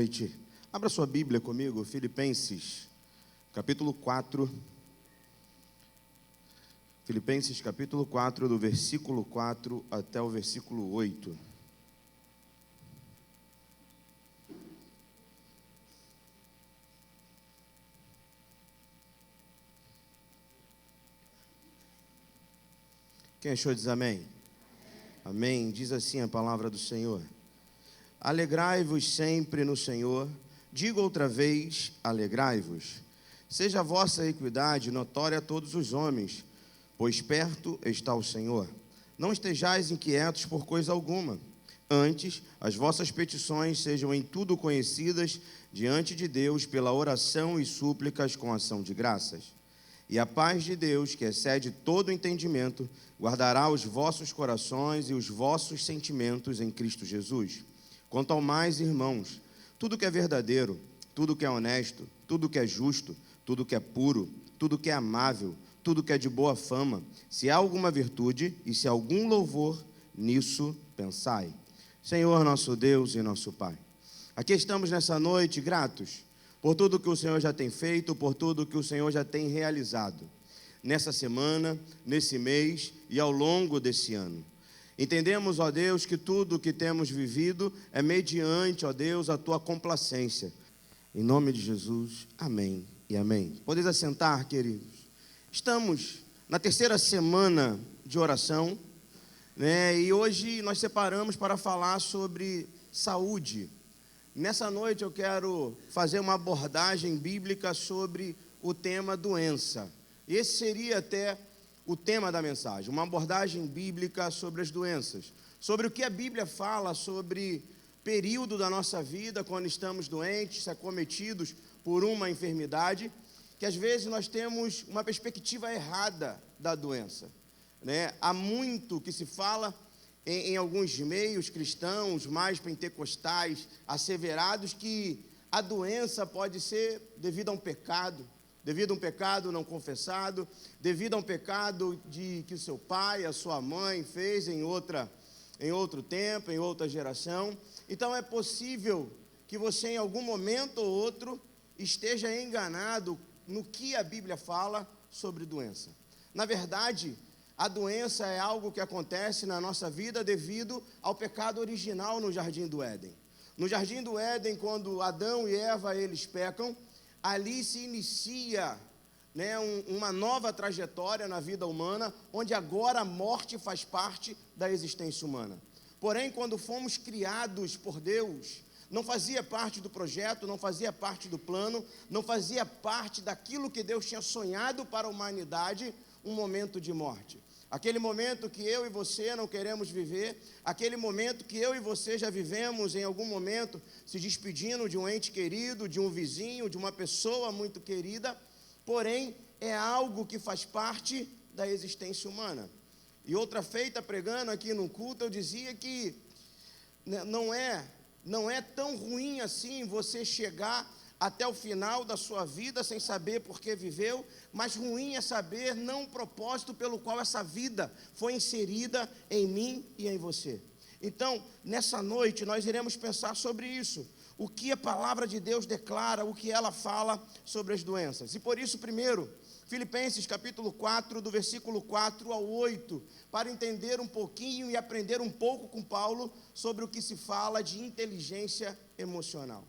noite. Abra sua Bíblia comigo, Filipenses, capítulo 4. Filipenses, capítulo 4, do versículo 4 até o versículo 8. Quem achou diz amém? Amém. Diz assim a palavra do Senhor. Alegrai-vos sempre no Senhor. Digo outra vez, alegrai-vos. Seja a vossa equidade notória a todos os homens, pois perto está o Senhor. Não estejais inquietos por coisa alguma. Antes, as vossas petições sejam em tudo conhecidas diante de Deus pela oração e súplicas com ação de graças. E a paz de Deus, que excede todo entendimento, guardará os vossos corações e os vossos sentimentos em Cristo Jesus. Quanto ao mais, irmãos, tudo que é verdadeiro, tudo que é honesto, tudo que é justo, tudo que é puro, tudo que é amável, tudo que é de boa fama, se há alguma virtude e se há algum louvor, nisso pensai. Senhor, nosso Deus e nosso Pai, aqui estamos nessa noite gratos por tudo que o Senhor já tem feito, por tudo que o Senhor já tem realizado nessa semana, nesse mês e ao longo desse ano. Entendemos, ó Deus, que tudo que temos vivido é mediante, ó Deus, a Tua complacência. Em nome de Jesus, amém e amém. Podeis assentar, queridos. Estamos na terceira semana de oração, né? E hoje nós separamos para falar sobre saúde. Nessa noite eu quero fazer uma abordagem bíblica sobre o tema doença. Esse seria até o tema da mensagem, uma abordagem bíblica sobre as doenças, sobre o que a Bíblia fala sobre período da nossa vida quando estamos doentes, acometidos por uma enfermidade, que às vezes nós temos uma perspectiva errada da doença, né? Há muito que se fala em alguns meios cristãos, mais pentecostais, asseverados que a doença pode ser devido a um pecado não confessado, devido a um pecado que o seu pai, a sua mãe fez em outro tempo, em outra geração. Então é possível que você em algum momento ou outro esteja enganado no que a Bíblia fala sobre doença. Na verdade, a doença é algo que acontece na nossa vida devido ao pecado original no Jardim do Éden. No Jardim do Éden, quando Adão e Eva eles pecam, ali se inicia, né, uma nova trajetória na vida humana, onde agora a morte faz parte da existência humana. Porém, quando fomos criados por Deus, não fazia parte do projeto, não fazia parte do plano, não fazia parte daquilo que Deus tinha sonhado para a humanidade, um momento de morte. Aquele momento que eu e você não queremos viver, aquele momento que eu e você já vivemos em algum momento, se despedindo de um ente querido, de um vizinho, de uma pessoa muito querida, porém é algo que faz parte da existência humana. E outra feita, pregando aqui no culto, eu dizia que não é tão ruim assim você chegar até o final da sua vida sem saber por que viveu, mas ruim é saber não o propósito pelo qual essa vida foi inserida em mim e em você. Então, nessa noite, nós iremos pensar sobre isso, o que a palavra de Deus declara, o que ela fala sobre as doenças. E por isso, primeiro, Filipenses capítulo 4, do versículo 4 ao 8, para entender um pouquinho e aprender um pouco com Paulo sobre o que se fala de inteligência emocional.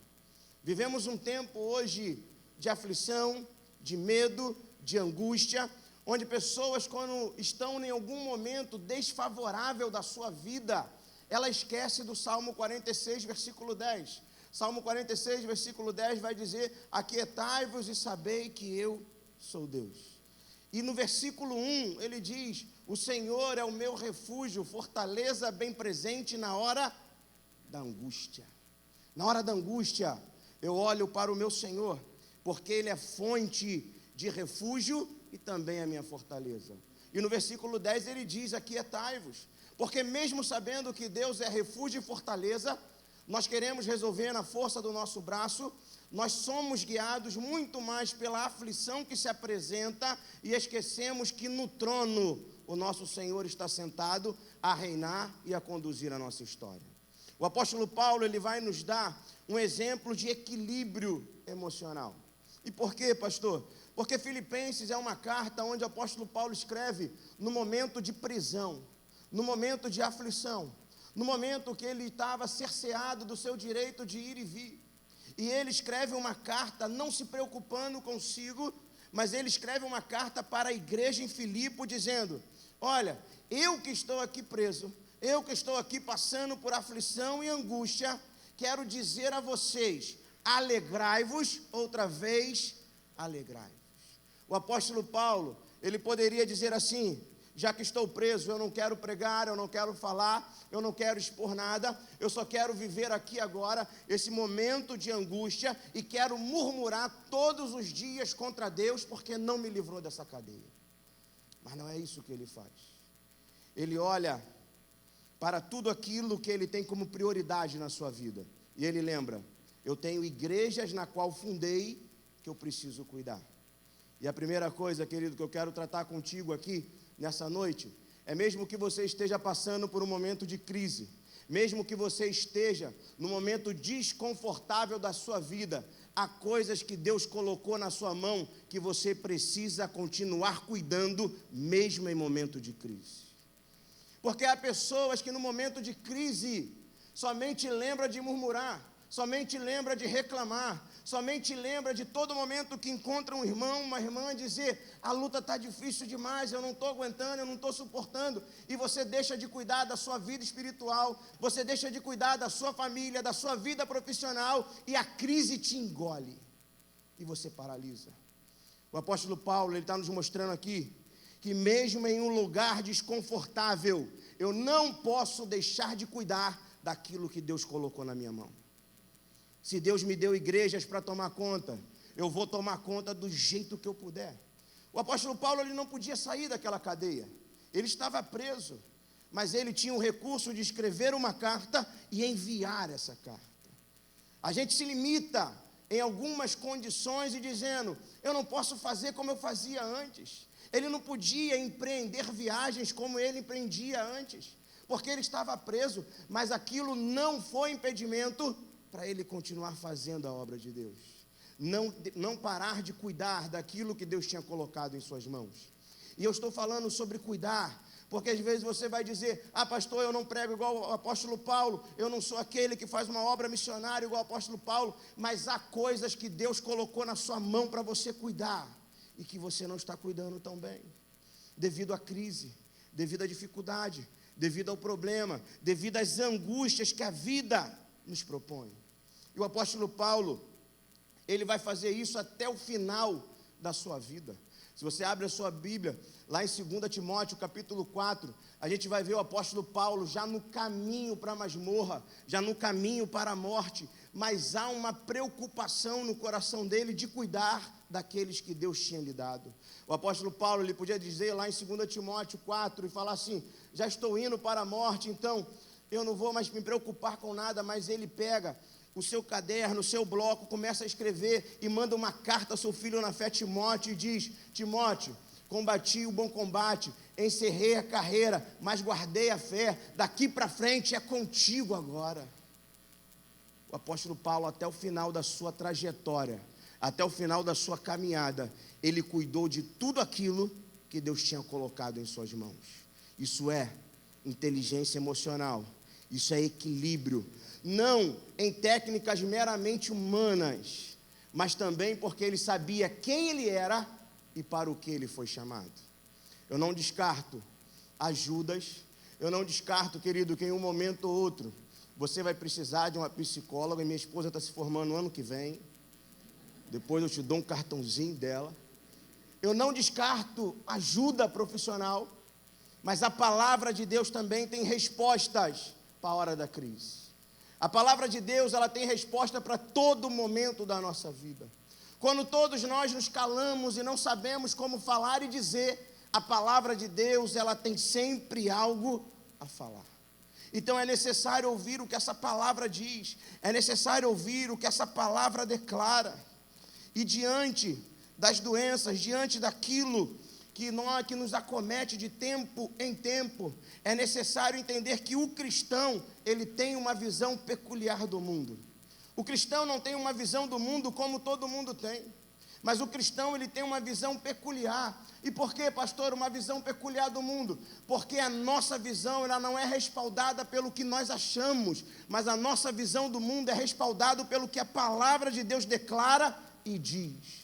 Vivemos um tempo hoje de aflição, de medo, de angústia, onde pessoas, quando estão em algum momento desfavorável da sua vida, ela esquece do Salmo 46, versículo 10. Salmo 46, versículo 10 vai dizer: aquietai-vos e sabei que eu sou Deus. E no versículo 1 ele diz: o Senhor é o meu refúgio, fortaleza bem presente na hora da angústia. Na hora da angústia, eu olho para o meu Senhor, porque Ele é fonte de refúgio e também a minha fortaleza. E no versículo 10 ele diz: aquietai-vos, porque mesmo sabendo que Deus é refúgio e fortaleza, nós queremos resolver na força do nosso braço, nós somos guiados muito mais pela aflição que se apresenta e esquecemos que no trono o nosso Senhor está sentado a reinar e a conduzir a nossa história. O apóstolo Paulo, ele vai nos dar um exemplo de equilíbrio emocional. E por quê, pastor? Porque Filipenses é uma carta onde o apóstolo Paulo escreve no momento de prisão, no momento de aflição, no momento que ele estava cerceado do seu direito de ir e vir. E ele escreve uma carta não se preocupando consigo, mas ele escreve uma carta para a igreja em Filipe dizendo: olha, eu que estou aqui preso, eu que estou aqui passando por aflição e angústia, quero dizer a vocês, alegrai-vos, outra vez, alegrai-vos. O apóstolo Paulo, ele poderia dizer assim: já que estou preso, eu não quero pregar, eu não quero falar, eu não quero expor nada, eu só quero viver aqui agora esse momento de angústia e quero murmurar todos os dias contra Deus porque não me livrou dessa cadeia. Mas não é isso que ele faz. Ele olha para tudo aquilo que ele tem como prioridade na sua vida e ele lembra: eu tenho igrejas na qual fundei que eu preciso cuidar. E a primeira coisa, querido, que eu quero tratar contigo aqui nessa noite, é mesmo que você esteja passando por um momento de crise, mesmo que você esteja no momento desconfortável da sua vida, há coisas que Deus colocou na sua mão que você precisa continuar cuidando, mesmo em momento de crise. Porque há pessoas que no momento de crise somente lembram de murmurar, somente lembra de reclamar, somente lembra de todo momento que encontra um irmão, uma irmã, dizer: a luta está difícil demais, eu não estou aguentando, eu não estou suportando, e você deixa de cuidar da sua vida espiritual, você deixa de cuidar da sua família, da sua vida profissional, e a crise te engole, e você paralisa. O apóstolo Paulo, ele está nos mostrando aqui, que mesmo em um lugar desconfortável, eu não posso deixar de cuidar daquilo que Deus colocou na minha mão. Se Deus me deu igrejas para tomar conta, eu vou tomar conta do jeito que eu puder. O apóstolo Paulo, ele não podia sair daquela cadeia, ele estava preso, mas ele tinha o recurso de escrever uma carta e enviar essa carta. A gente se limita em algumas condições e dizendo: eu não posso fazer como eu fazia antes. Ele não podia empreender viagens como ele empreendia antes, porque ele estava preso, mas aquilo não foi impedimento para ele continuar fazendo a obra de Deus, não parar de cuidar daquilo que Deus tinha colocado em suas mãos. E eu estou falando sobre cuidar, porque às vezes você vai dizer: ah, pastor, eu não prego igual o apóstolo Paulo, eu não sou aquele que faz uma obra missionária igual o apóstolo Paulo, mas há coisas que Deus colocou na sua mão para você cuidar, e que você não está cuidando tão bem, devido à crise, devido à dificuldade, devido ao problema, devido às angústias que a vida nos propõe. E o apóstolo Paulo, ele vai fazer isso até o final da sua vida. Se você abre a sua Bíblia, lá em 2 Timóteo, capítulo 4, a gente vai ver o apóstolo Paulo já no caminho para a masmorra, já no caminho para a morte, mas há uma preocupação no coração dele de cuidar daqueles que Deus tinha lhe dado. O apóstolo Paulo, ele podia dizer lá em 2 Timóteo 4 e falar assim: já estou indo para a morte, então eu não vou mais me preocupar com nada. Mas ele pega o seu caderno, o seu bloco, começa a escrever e manda uma carta ao seu filho na fé, Timóteo, e diz: Timóteo, combati o bom combate, encerrei a carreira, mas guardei a fé, daqui para frente é contigo agora. O apóstolo Paulo, até o final da sua trajetória, até o final da sua caminhada, ele cuidou de tudo aquilo que Deus tinha colocado em suas mãos. Isso é inteligência emocional, isso é equilíbrio, não em técnicas meramente humanas, mas também porque ele sabia quem ele era e para o que ele foi chamado. Eu não descarto ajudas, eu não descarto, querido, que em um momento ou outro você vai precisar de uma psicóloga, e minha esposa está se formando no ano que vem, depois eu te dou um cartãozinho dela. Eu não descarto ajuda profissional, mas a palavra de Deus também tem respostas para a hora da crise. A palavra de Deus, ela tem resposta para todo momento da nossa vida. Quando todos nós nos calamos e não sabemos como falar e dizer, a palavra de Deus, ela tem sempre algo a falar. Então é necessário ouvir o que essa palavra diz, é necessário ouvir o que essa palavra declara. E diante das doenças, diante daquilo que nos acomete de tempo em tempo, é necessário entender que o cristão, ele tem uma visão peculiar do mundo. O cristão não tem uma visão do mundo como todo mundo tem, mas o cristão, ele tem uma visão peculiar. E por que, pastor, uma visão peculiar do mundo? Porque a nossa visão, ela não é respaldada pelo que nós achamos, mas a nossa visão do mundo é respaldada pelo que a palavra de Deus declara e diz.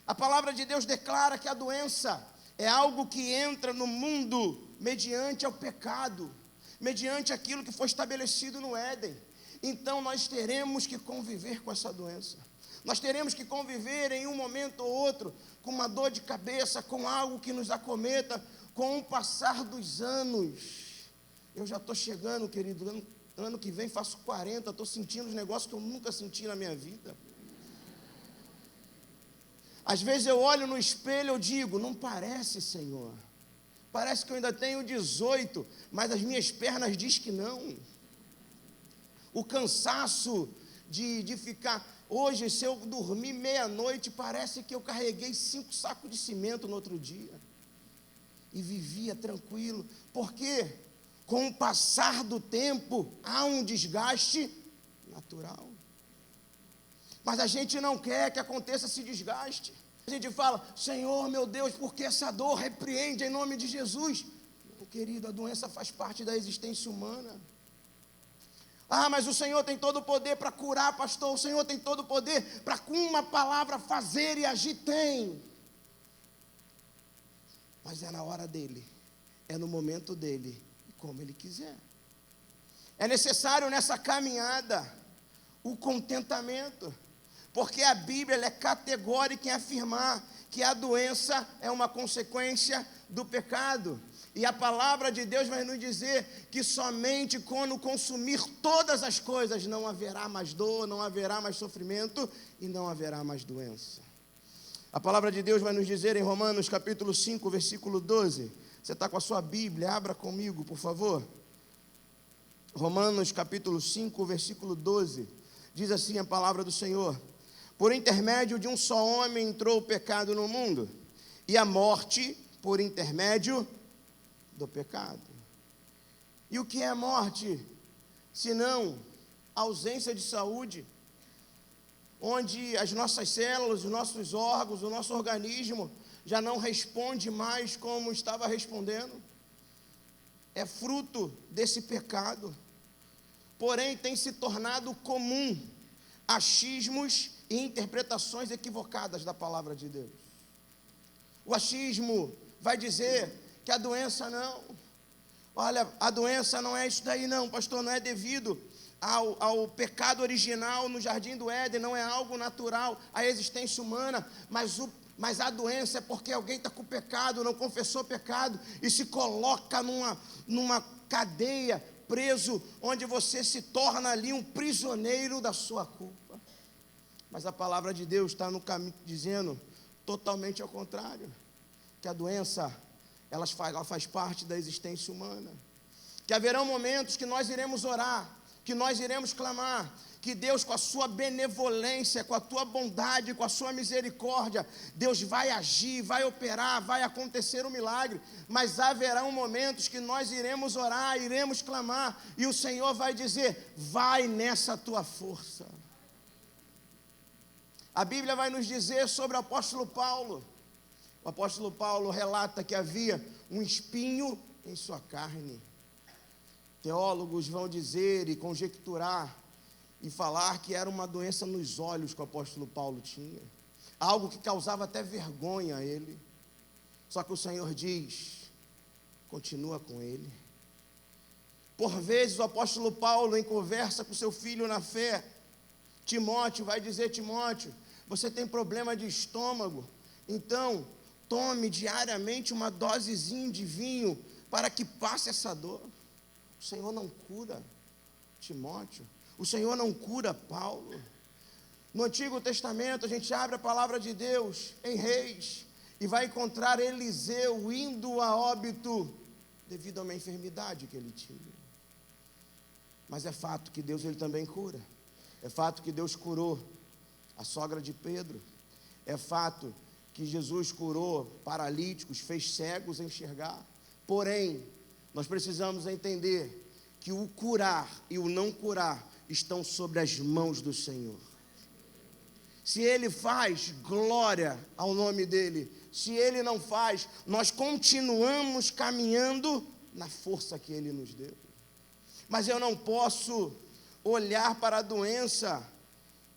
A palavra de Deus declara que a doença é algo que entra no mundo mediante ao pecado, mediante aquilo que foi estabelecido no Éden. Então nós teremos que conviver com essa doença. Nós teremos que conviver em um momento ou outro com uma dor de cabeça, com algo que nos acometa, com o passar dos anos. Eu já estou chegando, querido, ano que vem faço 40, estou sentindo os negócios que eu nunca senti na minha vida. Às vezes eu olho no espelho e eu digo, não parece, Senhor. Parece que eu ainda tenho 18, mas as minhas pernas dizem que não. O cansaço de ficar... Hoje, se eu dormir meia-noite, parece que eu carreguei 5 sacos de cimento no outro dia. E vivia tranquilo. Porque com o passar do tempo, há um desgaste natural. Mas a gente não quer que aconteça esse desgaste. A gente fala, Senhor, meu Deus, por que essa dor? Repreende em nome de Jesus. Meu querido, a doença faz parte da existência humana. Ah, mas o Senhor tem todo o poder para curar, pastor. O Senhor tem todo o poder para com uma palavra fazer e agir. Tem. Mas é na hora dele. É no momento dele. E como ele quiser. É necessário nessa caminhada o contentamento. Porque a Bíblia ela é categórica em afirmar que a doença é uma consequência do pecado. E a palavra de Deus vai nos dizer que somente quando consumir todas as coisas não haverá mais dor, não haverá mais sofrimento e não haverá mais doença. A palavra de Deus vai nos dizer em Romanos capítulo 5, versículo 12. Você está com a sua Bíblia? Abra comigo, por favor. Romanos capítulo 5, versículo 12. Diz assim a palavra do Senhor. Por intermédio de um só homem entrou o pecado no mundo, e a morte por intermédio do pecado. E o que é morte? Senão ausência de saúde, onde as nossas células, os nossos órgãos, o nosso organismo já não responde mais como estava respondendo. É fruto desse pecado. Porém, tem se tornado comum achismos e interpretações equivocadas da palavra de Deus. O achismo vai dizer que a doença não, olha, a doença não é isso daí não, pastor, não é devido ao pecado original no jardim do Éden, não é algo natural, à existência humana, mas a doença é porque alguém está com pecado, não confessou pecado, e se coloca numa cadeia, preso, onde você se torna ali um prisioneiro da sua culpa. Mas a palavra de Deus está no caminho dizendo totalmente ao contrário, que a doença ela faz parte da existência humana, que haverão momentos que nós iremos orar, que nós iremos clamar, que Deus com a sua benevolência, com a tua bondade, com a sua misericórdia, Deus vai agir, vai operar, vai acontecer um milagre, mas haverão momentos que nós iremos orar, iremos clamar, e o Senhor vai dizer, vai nessa tua força. A Bíblia vai nos dizer sobre o apóstolo Paulo. O apóstolo Paulo relata que havia um espinho em sua carne. Teólogos vão dizer e conjecturar e falar que era uma doença nos olhos que o apóstolo Paulo tinha. Algo que causava até vergonha a ele. Só que o Senhor diz, continua com ele. Por vezes o apóstolo Paulo, em conversa com seu filho na fé, Timóteo, vai dizer, Timóteo, você tem problema de estômago, então tome diariamente uma dosezinha de vinho para que passe essa dor. O Senhor não cura Timóteo, o Senhor não cura Paulo. No Antigo Testamento a gente abre a palavra de Deus em Reis e vai encontrar Eliseu indo a óbito devido a uma enfermidade que ele tinha. Mas é fato que Deus ele também cura. É fato que Deus curou a sogra de Pedro. É fato que Jesus curou paralíticos, fez cegos enxergar. Porém, nós precisamos entender que o curar e o não curar estão sobre as mãos do Senhor. Se Ele faz, glória ao nome dEle. Se Ele não faz, nós continuamos caminhando na força que Ele nos deu. Mas eu não posso olhar para a doença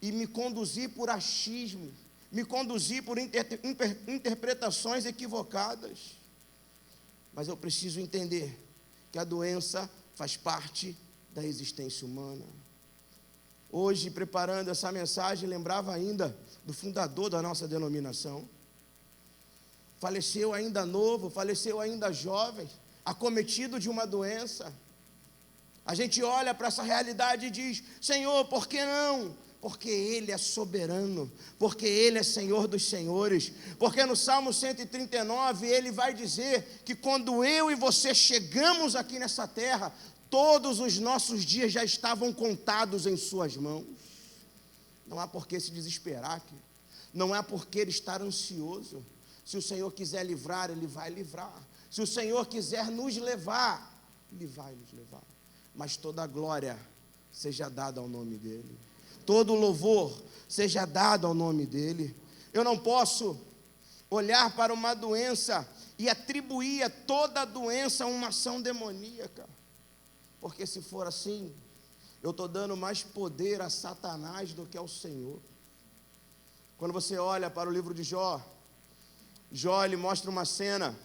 e me conduzir por achismo, me conduzir por interpretações equivocadas. Mas eu preciso entender que a doença faz parte da existência humana. Hoje, preparando essa mensagem, lembrava ainda do fundador da nossa denominação. Faleceu ainda novo, faleceu ainda jovem, acometido de uma doença. A gente olha para essa realidade e diz: Senhor, por que não? Porque Ele é soberano, porque Ele é Senhor dos senhores, porque no Salmo 139 Ele vai dizer que quando eu e você chegamos aqui nessa terra, todos os nossos dias já estavam contados em suas mãos. Não há por que se desesperar, não há por que estar ansioso. Se o Senhor quiser livrar, Ele vai livrar. Se o Senhor quiser nos levar, Ele vai nos levar. Mas toda a glória seja dada ao nome dEle. Todo louvor seja dado ao nome dEle. Eu não posso olhar para uma doença e atribuir a toda a doença uma ação demoníaca. Porque se for assim, eu estou dando mais poder a Satanás do que ao Senhor. Quando você olha para o livro de Jó, Jó, ele mostra uma cena,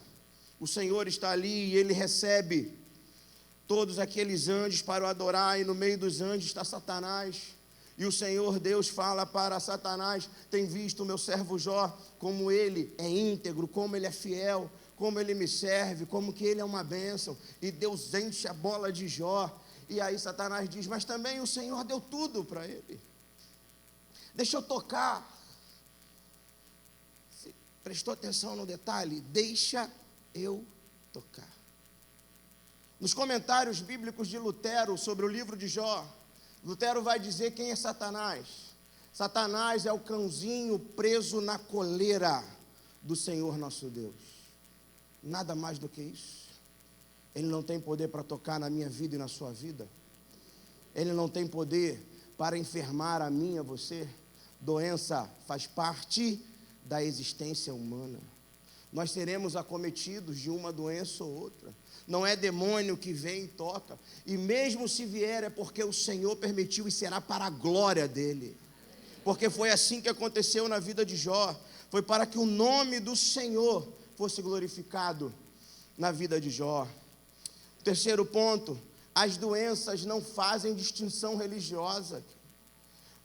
o Senhor está ali e ele recebe todos aqueles anjos para o adorar, e no meio dos anjos está Satanás. E o Senhor Deus fala para Satanás: tem visto o meu servo Jó, como ele é íntegro, como ele é fiel, como ele me serve, como que ele é uma bênção. E Deus enche a bola de Jó. E aí Satanás diz: mas também o Senhor deu tudo para ele. Deixa eu tocar. Você prestou atenção no detalhe? Deixa eu tocar. Nos comentários bíblicos de Lutero sobre o livro de Jó, Lutero vai dizer quem é Satanás. Satanás é o cãozinho preso na coleira do Senhor nosso Deus. Nada mais do que isso. Ele não tem poder para tocar na minha vida e na sua vida. Ele não tem poder para enfermar a mim e a você. Doença faz parte da existência humana. Nós seremos acometidos de uma doença ou outra. Não é demônio que vem e toca. E mesmo se vier, é porque o Senhor permitiu, e será para a glória dEle. Porque foi assim que aconteceu na vida de Jó. Foi para que o nome do Senhor fosse glorificado na vida de Jó. Terceiro ponto: as doenças não fazem distinção religiosa.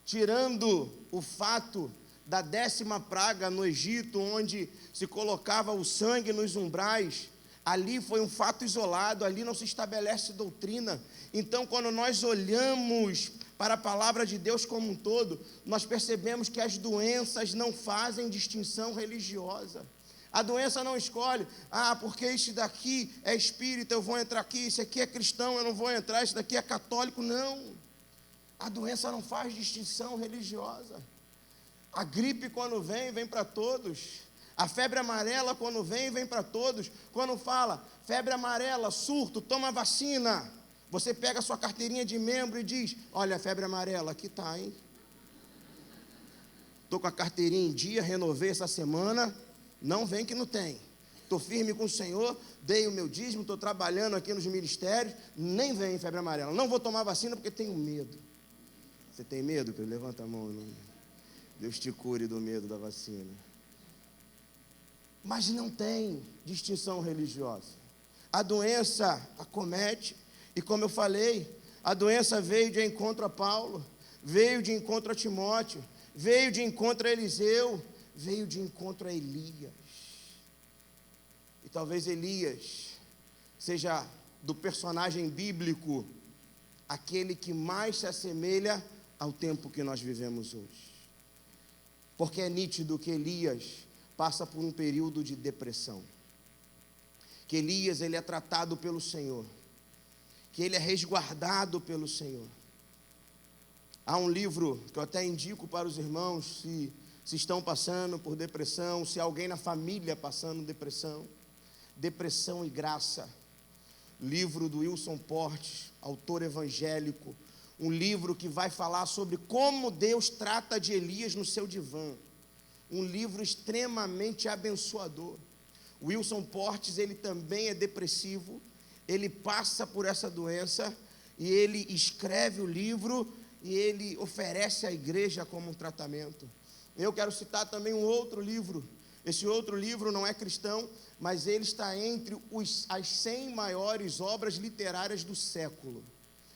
Tirando o fato da 10ª praga no Egito, onde se colocava o sangue nos umbrais, ali foi um fato isolado, ali não se estabelece doutrina. Então, quando nós olhamos para a palavra de Deus como um todo, nós percebemos que as doenças não fazem distinção religiosa. A doença não escolhe: porque esse daqui é espírita, eu vou entrar aqui, esse aqui é cristão, eu não vou entrar, esse daqui é católico. Não, a doença não faz distinção religiosa. A gripe, quando vem, vem para todos. A febre amarela, quando vem, vem para todos. Quando fala febre amarela, surto, toma vacina, você pega a sua carteirinha de membro e diz: olha, febre amarela, aqui está, hein? Estou com a carteirinha em dia, renovei essa semana, não vem que não tem. Estou firme com o Senhor, dei o meu dízimo, estou trabalhando aqui nos ministérios, nem vem febre amarela. Não vou tomar vacina porque tenho medo. Você tem medo? Levanta a mão, não. Deus te cure do medo da vacina. Mas não tem distinção religiosa. A doença acomete, e como eu falei, a doença veio de encontro a Paulo, veio de encontro a Timóteo, veio de encontro a Eliseu, veio de encontro a Elias. E talvez Elias seja, do personagem bíblico, aquele que mais se assemelha ao tempo que nós vivemos hoje. Porque é nítido que Elias passa por um período de depressão. Que Elias, ele é tratado pelo Senhor. Que ele é resguardado pelo Senhor. Há um livro que eu até indico para os irmãos, se estão passando por depressão, se alguém na família passando depressão. Depressão e Graça, livro do Wilson Portes, autor evangélico, um livro que vai falar sobre como Deus trata de Elias no seu divã, um livro extremamente abençoador. Wilson Portes, ele também é depressivo, ele passa por essa doença, e ele escreve o livro, e ele oferece à igreja como um tratamento. Eu quero citar também um outro livro. Esse outro livro não é cristão, mas ele está entre as 100 maiores obras literárias do século.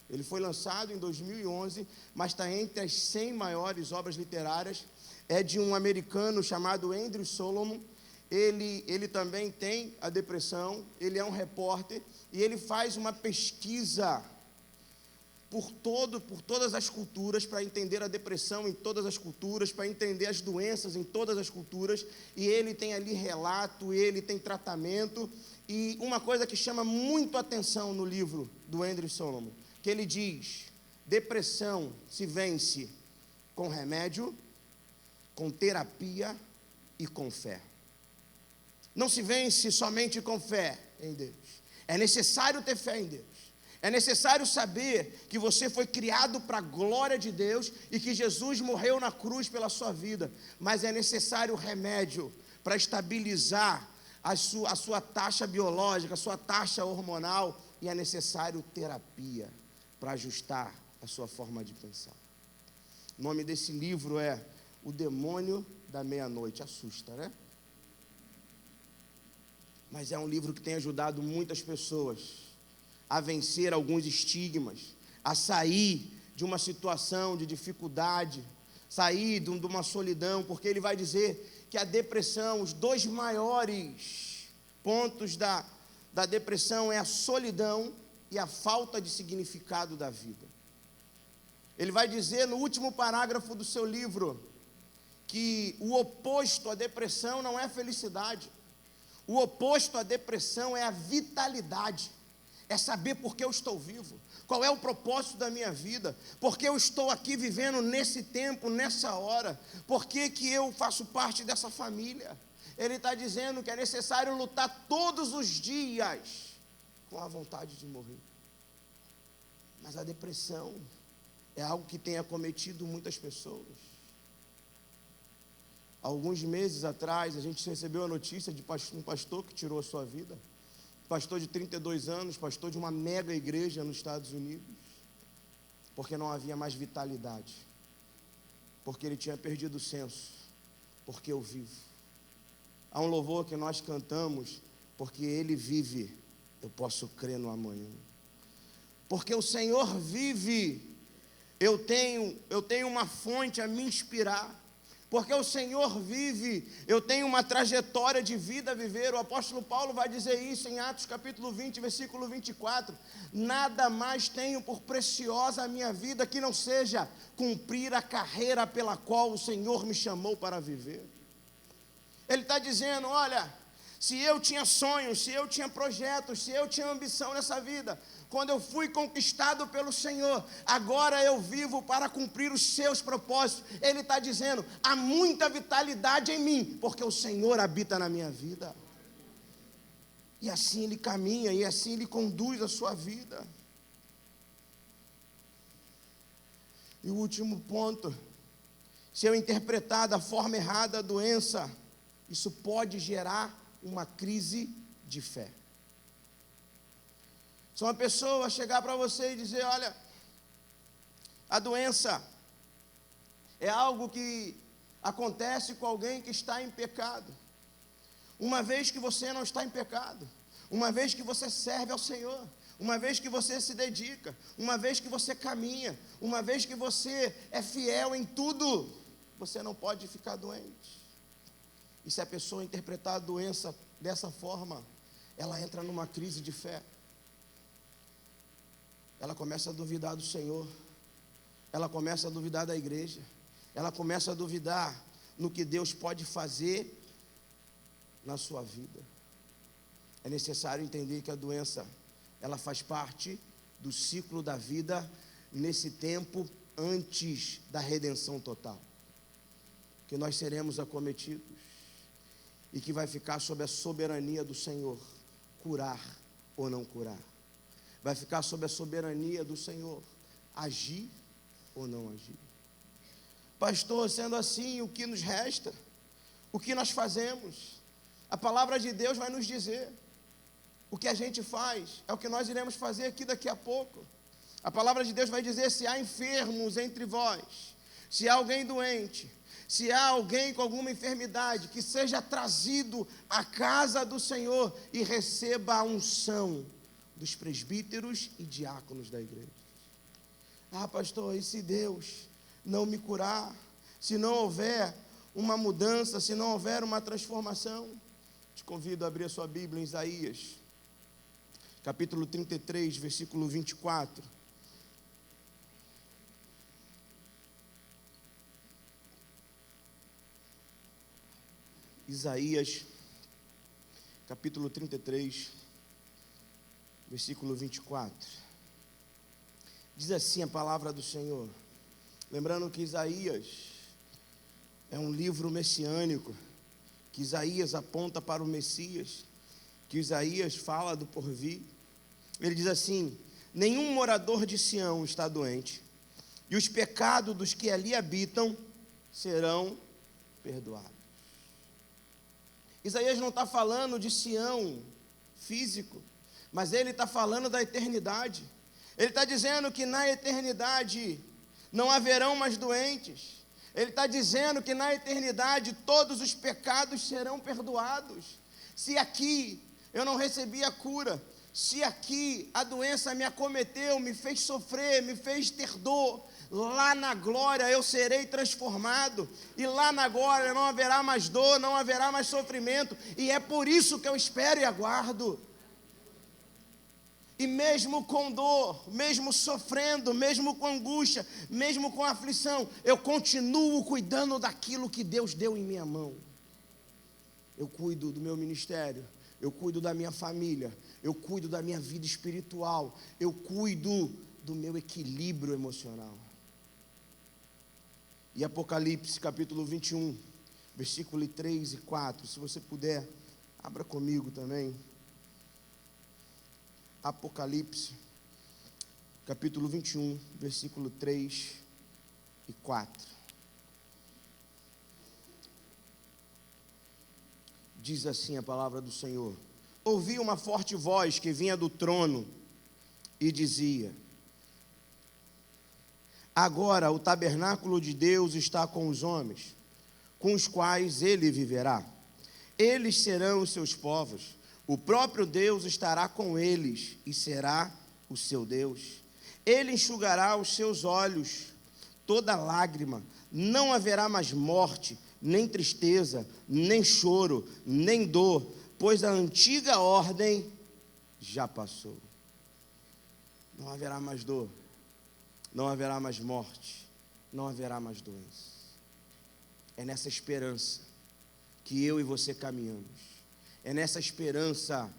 Ele foi lançado em 2011, mas está entre as 100 maiores obras literárias. É de um americano chamado Andrew Solomon. Ele também tem a depressão, ele é um repórter, e ele faz uma pesquisa por todas as culturas, para entender a depressão em todas as culturas, para entender as doenças em todas as culturas, e ele tem ali relato, ele tem tratamento, e uma coisa que chama muito atenção no livro do Andrew Solomon, que ele diz: depressão se vence com remédio, com terapia e com fé. Não se vence somente com fé em Deus, é necessário ter fé em Deus. É necessário saber que você foi criado para a glória de Deus e que Jesus morreu na cruz pela sua vida, mas é necessário remédio para estabilizar a sua taxa biológica, a sua taxa hormonal, e é necessário terapia para ajustar a sua forma de pensar. O nome desse livro é O Demônio da Meia-Noite. Assusta, né? Mas é um livro que tem ajudado muitas pessoas a vencer alguns estigmas, a sair de uma situação de dificuldade, sair de uma solidão, porque ele vai dizer que a depressão, os dois maiores pontos da depressão é a solidão e a falta de significado da vida. Ele vai dizer no último parágrafo do seu livro que o oposto à depressão não é felicidade, o oposto à depressão é a vitalidade. É saber por que eu estou vivo, qual é o propósito da minha vida, por que eu estou aqui vivendo nesse tempo, nessa hora, por que eu faço parte dessa família. Ele está dizendo que é necessário lutar todos os dias com a vontade de morrer. Mas a depressão é algo que tem acometido muitas pessoas. Alguns meses atrás, a gente recebeu a notícia de um pastor que tirou a sua vida. Pastor de 32 anos, pastor de uma mega igreja nos Estados Unidos, porque não havia mais vitalidade, porque ele tinha perdido o senso, porque eu vivo. Há um louvor que nós cantamos, porque ele vive, eu posso crer no amanhã. Porque o Senhor vive, eu tenho uma fonte a me inspirar. Porque o Senhor vive, eu tenho uma trajetória de vida a viver. O apóstolo Paulo vai dizer isso em Atos capítulo 20, versículo 24. Nada mais tenho por preciosa a minha vida que não seja cumprir a carreira pela qual o Senhor me chamou para viver. Ele está dizendo, olha, se eu tinha sonhos, se eu tinha projetos, se eu tinha ambição nessa vida, quando eu fui conquistado pelo Senhor, agora eu vivo para cumprir os seus propósitos. Ele está dizendo, há muita vitalidade em mim, porque o Senhor habita na minha vida. E assim ele caminha, e assim ele conduz a sua vida. E o último ponto, se eu interpretar da forma errada a doença, isso pode gerar uma crise de fé. Se uma pessoa chegar para você e dizer, olha, a doença é algo que acontece com alguém que está em pecado. Uma vez que você não está em pecado, uma vez que você serve ao Senhor, uma vez que você se dedica, uma vez que você caminha, uma vez que você é fiel em tudo, você não pode ficar doente. E se a pessoa interpretar a doença dessa forma, ela entra numa crise de fé. Ela começa a duvidar do Senhor, ela começa a duvidar da igreja, ela começa a duvidar no que Deus pode fazer na sua vida. É necessário entender que a doença, ela faz parte do ciclo da vida nesse tempo antes da redenção total. que nós seremos acometidos e que vai ficar sob a soberania do Senhor, curar ou não curar. Vai ficar sob a soberania do Senhor, agir ou não agir. Pastor, sendo assim, o que nos resta? O que nós fazemos? A palavra de Deus vai nos dizer. O que a gente faz é o que nós iremos fazer aqui daqui a pouco. A palavra de Deus vai dizer: se há enfermos entre vós, se há alguém doente, se há alguém com alguma enfermidade, que seja trazido à casa do Senhor e receba a unção dos presbíteros e diáconos da igreja. Ah, pastor, e se Deus não me curar? Se não houver uma mudança, se não houver uma transformação? Te convido a abrir a sua Bíblia em Isaías, capítulo 33, versículo 24. Isaías, capítulo 33, versículo 24. Diz assim a palavra do Senhor. Lembrando que Isaías é um livro messiânico, que Isaías aponta para o Messias, que Isaías fala do porvir. Ele diz assim: nenhum morador de Sião está doente, e os pecados dos que ali habitam serão perdoados. Isaías não está falando de Sião físico, mas ele está falando da eternidade. Ele está dizendo que na eternidade não haverão mais doentes. Ele está dizendo que na eternidade todos os pecados serão perdoados. Se aqui eu não recebi a cura, se aqui a doença me acometeu, me fez sofrer, me fez ter dor, lá na glória eu serei transformado, e lá na glória não haverá mais dor, não haverá mais sofrimento, e é por isso que eu espero e aguardo. E mesmo com dor, mesmo sofrendo, mesmo com angústia, mesmo com aflição, eu continuo cuidando daquilo que Deus deu em minha mão. Eu cuido do meu ministério, eu cuido da minha família, eu cuido da minha vida espiritual, eu cuido do meu equilíbrio emocional. E Apocalipse capítulo 21, versículo 3 e 4, se você puder, abra comigo também. Apocalipse, capítulo 21, versículo 3 e 4. Diz assim a palavra do Senhor: ouvi uma forte voz que vinha do trono e dizia: agora o tabernáculo de Deus está com os homens, com os quais ele viverá. Eles serão os seus povos. O próprio Deus estará com eles e será o seu Deus. Ele enxugará os seus olhos toda lágrima. Não haverá mais morte, nem tristeza, nem choro, nem dor, pois a antiga ordem já passou. Não haverá mais dor, não haverá mais morte, não haverá mais doença. É nessa esperança que eu e você caminhamos. É nessa esperança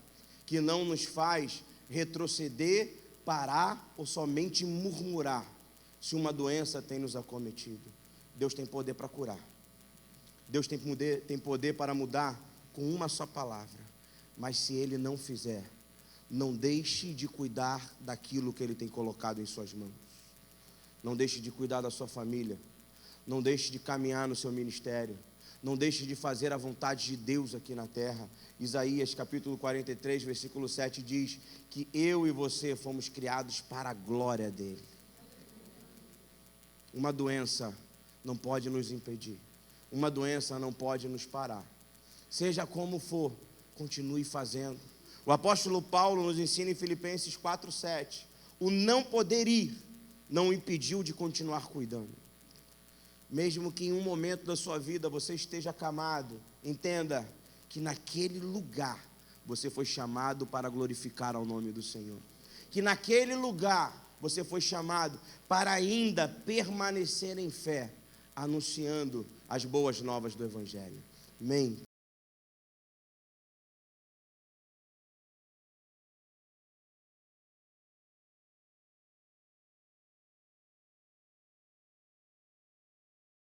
que não nos faz retroceder, parar ou somente murmurar se uma doença tem nos acometido. Deus tem poder para curar. Deus tem poder para mudar com uma só palavra. Mas se Ele não fizer, não deixe de cuidar daquilo que Ele tem colocado em suas mãos. Não deixe de cuidar da sua família. Não deixe de caminhar no seu ministério. Não deixe de fazer a vontade de Deus aqui na terra. Isaías capítulo 43, versículo 7 diz que eu e você fomos criados para a glória dele. Uma doença não pode nos impedir. Uma doença não pode nos parar. Seja como for, continue fazendo. O apóstolo Paulo nos ensina em Filipenses 4:7. O não poder ir não o impediu de continuar cuidando. Mesmo que em um momento da sua vida você esteja acamado, entenda que naquele lugar você foi chamado para glorificar ao nome do Senhor. Que naquele lugar você foi chamado para ainda permanecer em fé, anunciando as boas novas do Evangelho. Amém.